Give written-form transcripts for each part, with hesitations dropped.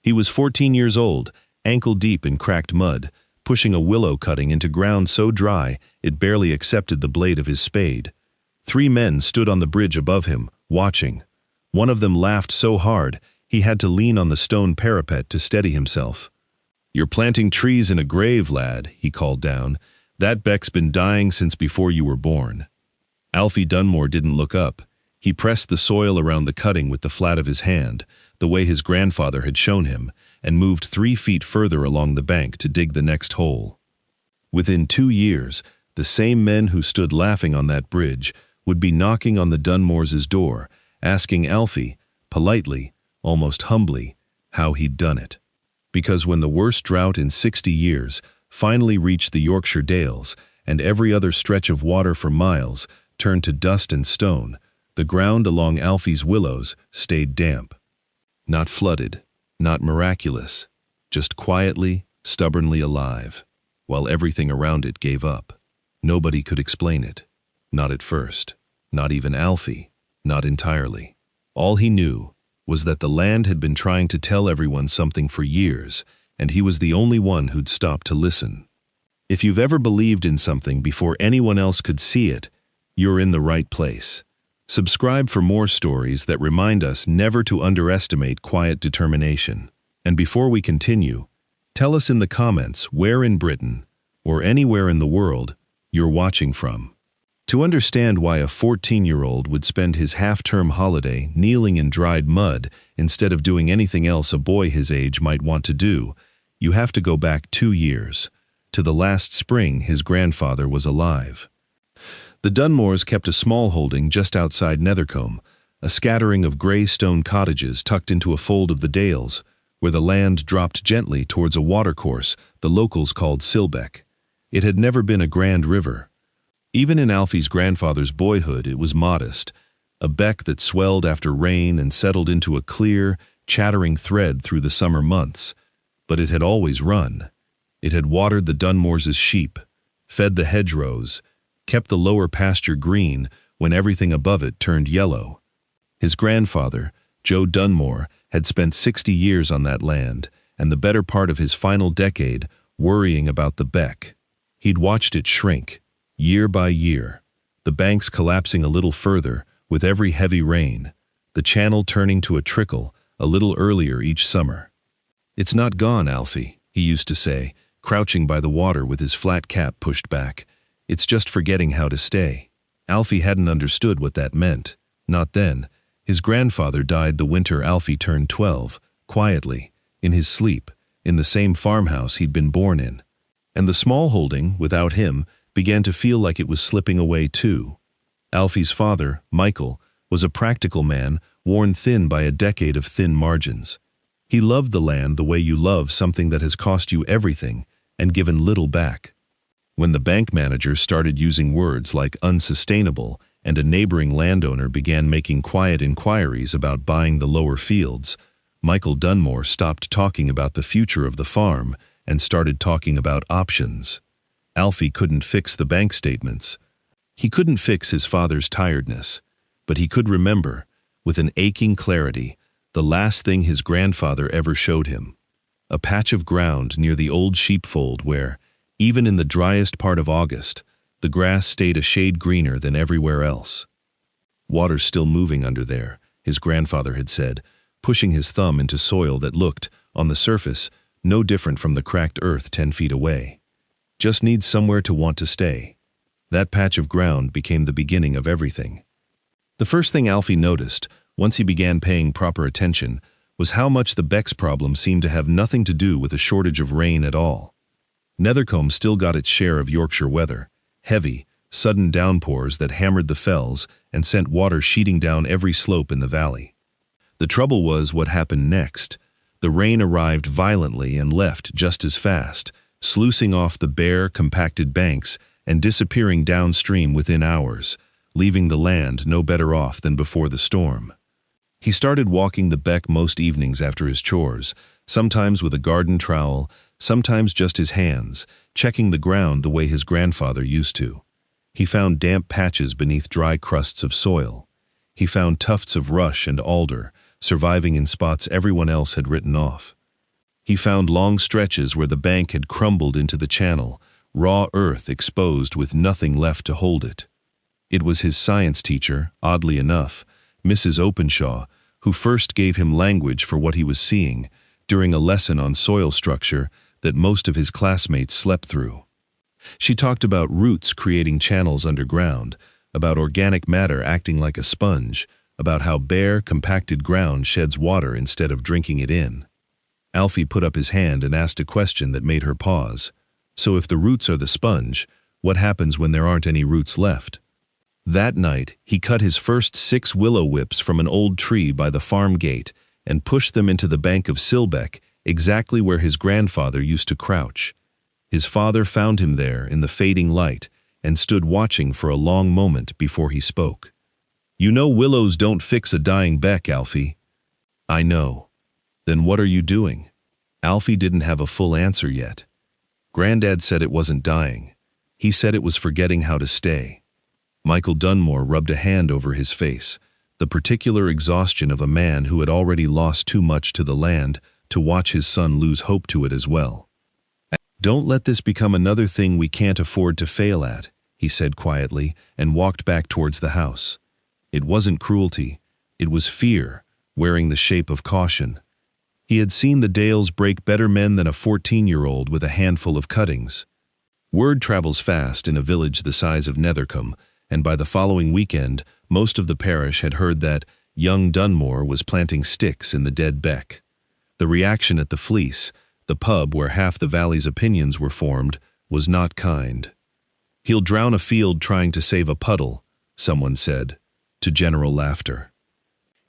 He was 14 years old, ankle-deep in cracked mud, pushing a willow cutting into ground so dry it barely accepted the blade of his spade. 3 men stood on the bridge above him, watching. One of them laughed so hard he had to lean on the stone parapet to steady himself. "You're planting trees in a grave, lad," he called down. "That beck's been dying since before you were born." Alfie Dunmore didn't look up. He pressed the soil around the cutting with the flat of his hand, the way his grandfather had shown him, and moved 3 feet further along the bank to dig the next hole. Within 2 years, the same men who stood laughing on that bridge would be knocking on the Dunmores' door, asking Alfie, politely, almost humbly, how he'd done it. Because when the worst drought in 60 years finally reached the Yorkshire Dales, and every other stretch of water for miles turned to dust and stone, the ground along Alfie's Willows stayed damp. Not flooded, not miraculous, just quietly, stubbornly alive, while everything around it gave up. Nobody could explain it. Not at first. Not even Alfie. Not entirely. All he knew was that the land had been trying to tell everyone something for years, and he was the only one who'd stopped to listen. If you've ever believed in something before anyone else could see it, you're in the right place. Subscribe for more stories that remind us never to underestimate quiet determination. And before we continue, tell us in the comments where in Britain, or anywhere in the world, you're watching from. To understand why a 14-year-old would spend his half-term holiday kneeling in dried mud instead of doing anything else a boy his age might want to do, you have to go back 2 years, to the last spring his grandfather was alive. The Dunmores kept a small holding just outside Nethercombe, a scattering of grey stone cottages tucked into a fold of the Dales, where the land dropped gently towards a watercourse the locals called Silbeck. It had never been a grand river. Even in Alfie's grandfather's boyhood it was modest, a beck that swelled after rain and settled into a clear, chattering thread through the summer months. But it had always run. It had watered the Dunmores' sheep, fed the hedgerows, kept the lower pasture green when everything above it turned yellow. His grandfather, Joe Dunmore, had spent 60 years on that land, and the better part of his final decade worrying about the beck. He'd watched it shrink, year by year, the banks collapsing a little further with every heavy rain, the channel turning to a trickle a little earlier each summer. "It's not gone, Alfie," he used to say, crouching by the water with his flat cap pushed back. "It's just forgetting how to stay." Alfie hadn't understood what that meant. Not then. His grandfather died the winter Alfie turned 12, quietly, in his sleep, in the same farmhouse he'd been born in. And the small holding, without him, began to feel like it was slipping away too. Alfie's father, Michael, was a practical man, worn thin by a decade of thin margins. He loved the land the way you love something that has cost you everything and given little back. When the bank manager started using words like unsustainable and a neighboring landowner began making quiet inquiries about buying the lower fields, Michael Dunmore stopped talking about the future of the farm and started talking about options. Alfie couldn't fix the bank statements. He couldn't fix his father's tiredness, but he could remember, with an aching clarity, the last thing his grandfather ever showed him. A patch of ground near the old sheepfold where, even in the driest part of August, the grass stayed a shade greener than everywhere else. "Water's still moving under there," his grandfather had said, pushing his thumb into soil that looked, on the surface, no different from the cracked earth 10 feet away. "Just needs somewhere to want to stay." That patch of ground became the beginning of everything. The first thing Alfie noticed, once he began paying proper attention, was how much the beck's problem seemed to have nothing to do with a shortage of rain at all. Nethercombe still got its share of Yorkshire weather, heavy, sudden downpours that hammered the fells and sent water sheeting down every slope in the valley. The trouble was what happened next. The rain arrived violently and left just as fast, sluicing off the bare, compacted banks and disappearing downstream within hours, leaving the land no better off than before the storm. He started walking the beck most evenings after his chores, sometimes with a garden trowel, sometimes just his hands, checking the ground the way his grandfather used to. He found damp patches beneath dry crusts of soil. He found tufts of rush and alder, surviving in spots everyone else had written off. He found long stretches where the bank had crumbled into the channel, raw earth exposed with nothing left to hold it. It was his science teacher, oddly enough, Mrs. Openshaw, who first gave him language for what he was seeing during a lesson on soil structure that most of his classmates slept through. She talked about roots creating channels underground, about organic matter acting like a sponge, about how bare, compacted ground sheds water instead of drinking it in. Alfie put up his hand and asked a question that made her pause. So if the roots are the sponge, what happens when there aren't any roots left? That night, he cut his first 6 willow whips from an old tree by the farm gate and pushed them into the bank of Silbeck, exactly where his grandfather used to crouch. His father found him there in the fading light and stood watching for a long moment before he spoke. "You know willows don't fix a dying beck, Alfie." "I know." "Then what are you doing?" Alfie didn't have a full answer yet. Granddad said it wasn't dying. He said it was forgetting how to stay. Michael Dunmore rubbed a hand over his face, the particular exhaustion of a man who had already lost too much to the land to watch his son lose hope to it as well. "Don't let this become another thing we can't afford to fail at," he said quietly, and walked back towards the house. It wasn't cruelty, it was fear, wearing the shape of caution. He had seen the Dales break better men than a 14-year-old with a handful of cuttings. Word travels fast in a village the size of Nethercombe, and by the following weekend, most of the parish had heard that young Dunmore was planting sticks in the dead beck. The reaction at the Fleece, the pub where half the valley's opinions were formed, was not kind. "He'll drown a field trying to save a puddle," someone said, to general laughter.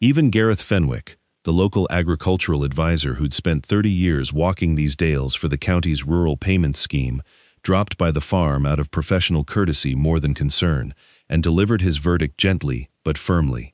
Even Gareth Fenwick, the local agricultural advisor who'd spent 30 years walking these dales for the county's rural payments scheme, dropped by the farm out of professional courtesy more than concern, and delivered his verdict gently but firmly.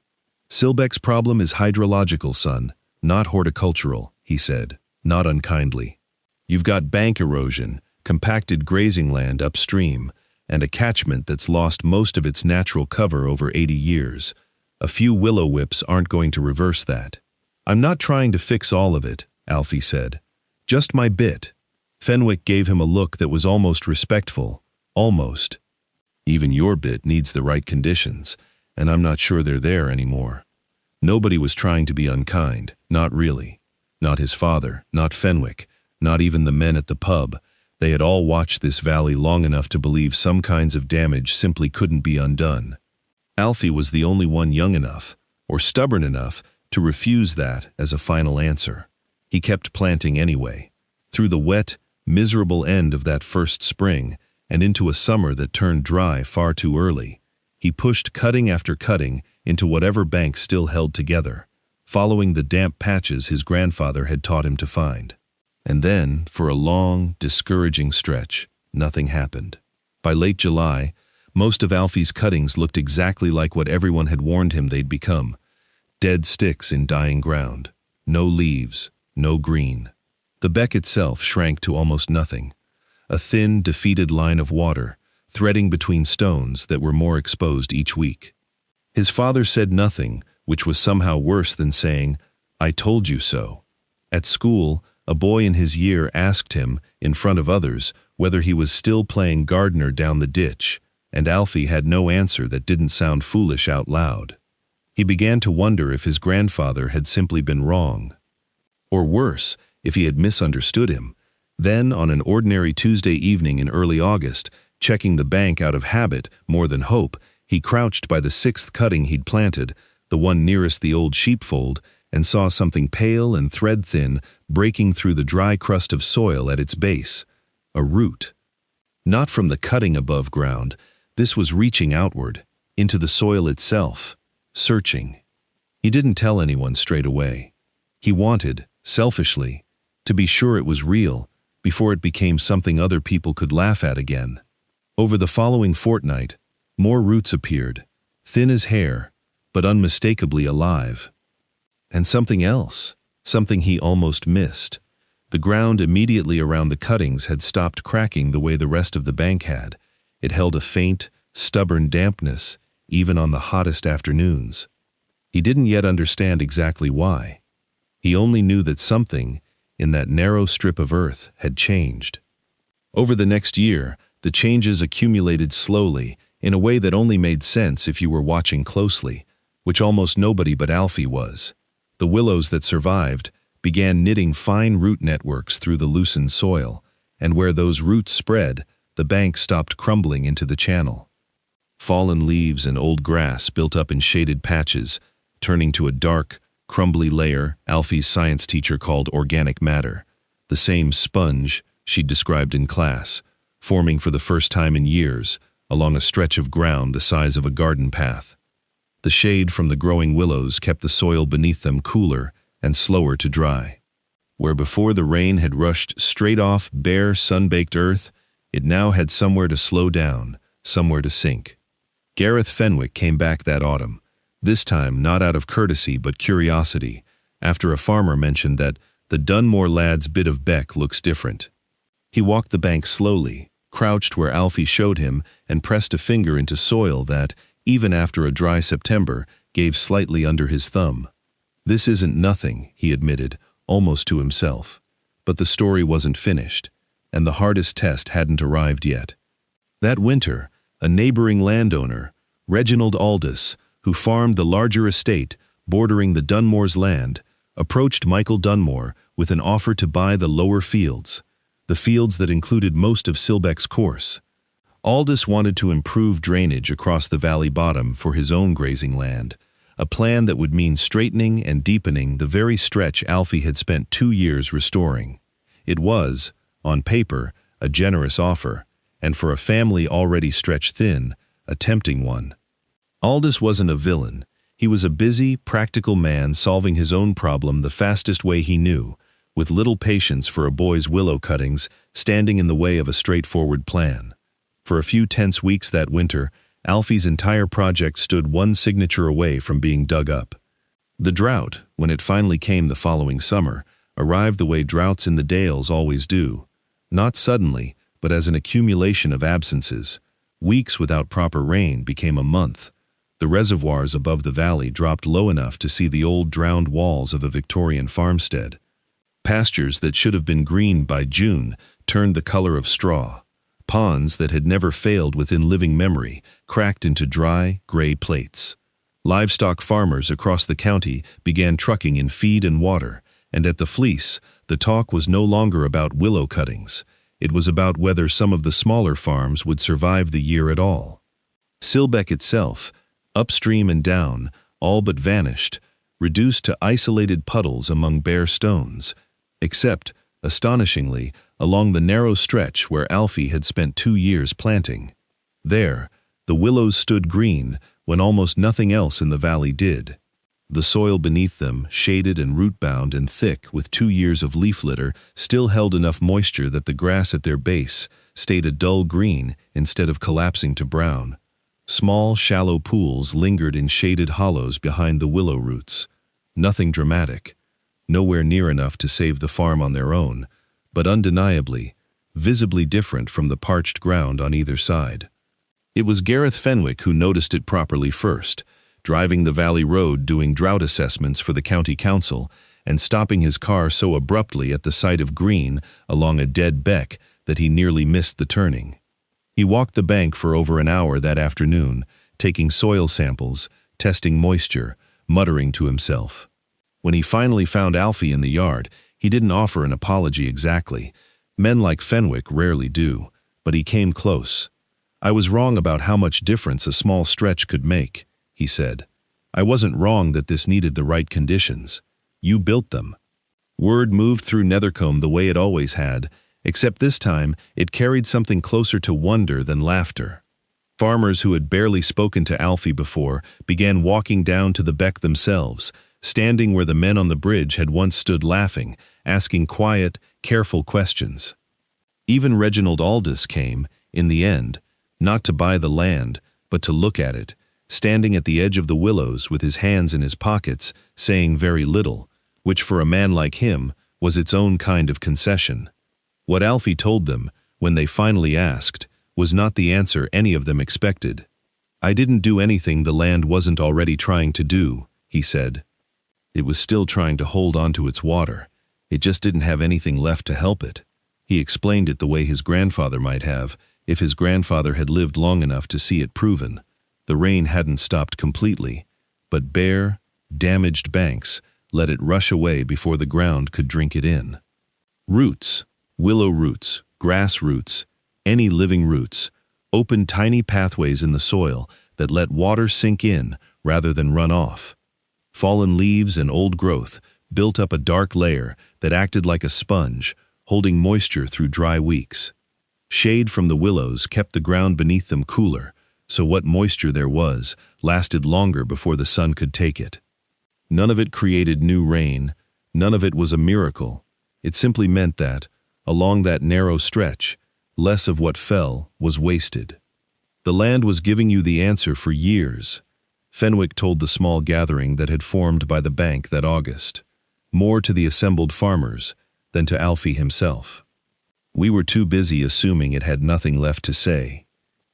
"Silbeck's problem is hydrological, son, not horticultural," he said, not unkindly. "You've got bank erosion, compacted grazing land upstream, and a catchment that's lost most of its natural cover over 80 years. A few willow whips aren't going to reverse that." "I'm not trying to fix all of it," Alfie said. "Just my bit." Fenwick gave him a look that was almost respectful. Almost. "Even your bit needs the right conditions, and I'm not sure they're there anymore." Nobody was trying to be unkind, not really. Not his father, not Fenwick, not even the men at the pub. They had all watched this valley long enough to believe some kinds of damage simply couldn't be undone. Alfie was the only one young enough, or stubborn enough, to refuse that as a final answer. He kept planting anyway. Through the wet, miserable end of that first spring, and into a summer that turned dry far too early, he pushed cutting after cutting into whatever bank still held together, following the damp patches his grandfather had taught him to find. And then, for a long, discouraging stretch, nothing happened. By late July, most of Alfie's cuttings looked exactly like what everyone had warned him they'd become: dead sticks in dying ground, no leaves, no green. The beck itself shrank to almost nothing, a thin, defeated line of water, threading between stones that were more exposed each week. His father said nothing, which was somehow worse than saying, "I told you so." At school, a boy in his year asked him, in front of others, whether he was still playing gardener down the ditch, and Alfie had no answer that didn't sound foolish out loud. He began to wonder if his grandfather had simply been wrong. Or worse, if he had misunderstood him. Then, on an ordinary Tuesday evening in early August, checking the bank out of habit more than hope, he crouched by the 6th cutting he'd planted, the one nearest the old sheepfold, and saw something pale and thread-thin breaking through the dry crust of soil at its base. A root. Not from the cutting above ground, this was reaching outward, into the soil itself, searching. He didn't tell anyone straight away. He wanted, selfishly, to be sure it was real, before it became something other people could laugh at again. Over the following fortnight, more roots appeared, thin as hair, but unmistakably alive. And something else, something he almost missed. The ground immediately around the cuttings had stopped cracking the way the rest of the bank had. It held a faint, stubborn dampness, even on the hottest afternoons. He didn't yet understand exactly why. He only knew that something, in that narrow strip of earth had changed. Over the next year, the changes accumulated slowly, in a way that only made sense if you were watching closely, which almost nobody but Alfie was. The willows that survived began knitting fine root networks through the loosened soil, and where those roots spread, the bank stopped crumbling into the channel. Fallen leaves and old grass built up in shaded patches, turning to a dark, crumbly layer Alfie's science teacher called organic matter, the same sponge she'd described in class, forming for the first time in years along a stretch of ground the size of a garden path. The shade from the growing willows kept the soil beneath them cooler and slower to dry. Where before the rain had rushed straight off bare, sun-baked earth, it now had somewhere to slow down, somewhere to sink. Gareth Fenwick came back that autumn, this time not out of courtesy but curiosity, after a farmer mentioned that the Dunmore lad's bit of beck looks different. He walked the bank slowly, crouched where Alfie showed him, and pressed a finger into soil that, even after a dry September, gave slightly under his thumb. "This isn't nothing," he admitted, almost to himself. But the story wasn't finished, and the hardest test hadn't arrived yet. That winter, a neighboring landowner, Reginald Aldous, who farmed the larger estate bordering the Dunmore's land, approached Michael Dunmore with an offer to buy the lower fields, the fields that included most of Silbeck's course. Aldous wanted to improve drainage across the valley bottom for his own grazing land, a plan that would mean straightening and deepening the very stretch Alfie had spent 2 years restoring. It was, on paper, a generous offer, and for a family already stretched thin, a tempting one. Aldous wasn't a villain. He was a busy, practical man solving his own problem the fastest way he knew, with little patience for a boy's willow cuttings standing in the way of a straightforward plan. For a few tense weeks that winter, Alfie's entire project stood one signature away from being dug up. The drought, when it finally came the following summer, arrived the way droughts in the dales always do. Not suddenly, but as an accumulation of absences. Weeks without proper rain became a month. The reservoirs above the valley dropped low enough to see the old drowned walls of a Victorian farmstead. Pastures that should have been green by June turned the color of straw. Ponds that had never failed within living memory cracked into dry, gray plates. Livestock farmers across the county began trucking in feed and water, and at the Fleece, the talk was no longer about willow cuttings. It was about whether some of the smaller farms would survive the year at all. Silbeck itself, upstream and down, all but vanished, reduced to isolated puddles among bare stones, except, astonishingly, along the narrow stretch where Alfie had spent 2 years planting. There, the willows stood green when almost nothing else in the valley did. The soil beneath them, shaded and root-bound and thick with 2 years of leaf litter, still held enough moisture that the grass at their base stayed a dull green instead of collapsing to brown. Small, shallow pools lingered in shaded hollows behind the willow roots. Nothing dramatic, nowhere near enough to save the farm on their own, but undeniably, visibly different from the parched ground on either side. It was Gareth Fenwick who noticed it properly first, driving the valley road doing drought assessments for the county council and stopping his car so abruptly at the sight of green along a dead beck that he nearly missed the turning. He walked the bank for over an hour that afternoon, taking soil samples, testing moisture, muttering to himself. When he finally found Alfie in the yard, he didn't offer an apology exactly. Men like Fenwick rarely do, but he came close. "I was wrong about how much difference a small stretch could make," he said. "I wasn't wrong that this needed the right conditions. You built them." Word moved through Nethercombe the way it always had, except this time it carried something closer to wonder than laughter. Farmers who had barely spoken to Alfie before began walking down to the beck themselves, standing where the men on the bridge had once stood laughing, asking quiet, careful questions. Even Reginald Aldous came, in the end, not to buy the land, but to look at it, standing at the edge of the willows with his hands in his pockets, saying very little, which for a man like him was its own kind of concession. What Alfie told them, when they finally asked, was not the answer any of them expected. "I didn't do anything the land wasn't already trying to do," he said. It was still trying to hold on to its water. It just didn't have anything left to help it. He explained it the way his grandfather might have, if his grandfather had lived long enough to see it proven. The rain hadn't stopped completely, but bare, damaged banks let it rush away before the ground could drink it in. Roots, willow roots, grass roots, any living roots, opened tiny pathways in the soil that let water sink in rather than run off. Fallen leaves and old growth built up a dark layer that acted like a sponge, holding moisture through dry weeks. Shade from the willows kept the ground beneath them cooler, so what moisture there was lasted longer before the sun could take it. None of it created new rain, none of it was a miracle. It simply meant that, along that narrow stretch, less of what fell was wasted. The land was giving you the answer for years, Fenwick told the small gathering that had formed by the bank that August, more to the assembled farmers than to Alfie himself. We were too busy assuming it had nothing left to say.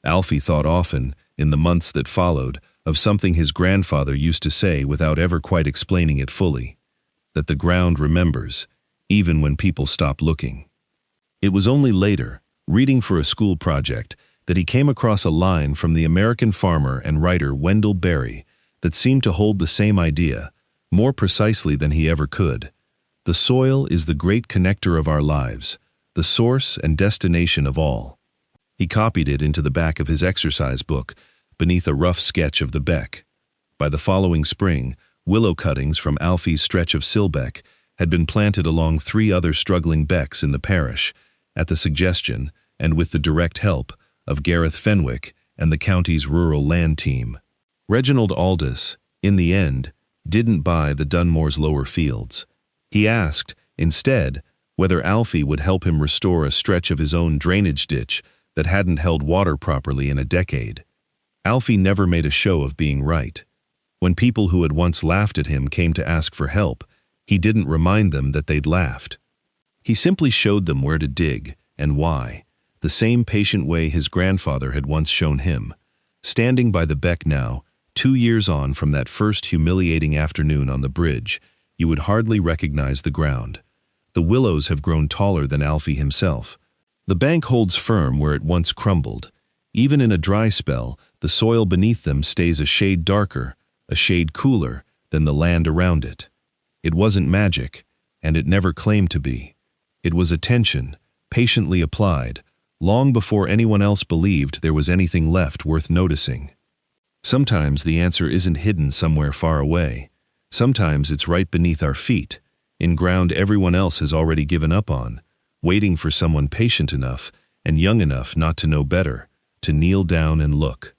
Alfie thought often, in the months that followed, of something his grandfather used to say without ever quite explaining it fully, that the ground remembers, even when people stop looking. It was only later, reading for a school project, that he came across a line from the American farmer and writer Wendell Berry that seemed to hold the same idea, more precisely than he ever could. The soil is the great connector of our lives, the source and destination of all. He copied it into the back of his exercise book, beneath a rough sketch of the beck. By the following spring, willow cuttings from Alfie's stretch of Silbeck had been planted along 3 other struggling becks in the parish, at the suggestion, and with the direct help, of Gareth Fenwick and the county's rural land team. Reginald Aldous, in the end, didn't buy the Dunmore's lower fields. He asked, instead, whether Alfie would help him restore a stretch of his own drainage ditch that hadn't held water properly in a decade. Alfie never made a show of being right. When people who had once laughed at him came to ask for help, he didn't remind them that they'd laughed. He simply showed them where to dig and why, the same patient way his grandfather had once shown him. Standing by the beck now, 2 years on from that first humiliating afternoon on the bridge, you would hardly recognize the ground. The willows have grown taller than Alfie himself. The bank holds firm where it once crumbled. Even in a dry spell, the soil beneath them stays a shade darker, a shade cooler than the land around it. It wasn't magic, and it never claimed to be. It was attention, patiently applied, long before anyone else believed there was anything left worth noticing. Sometimes the answer isn't hidden somewhere far away. Sometimes it's right beneath our feet, in ground everyone else has already given up on, waiting for someone patient enough and young enough not to know better, to kneel down and look.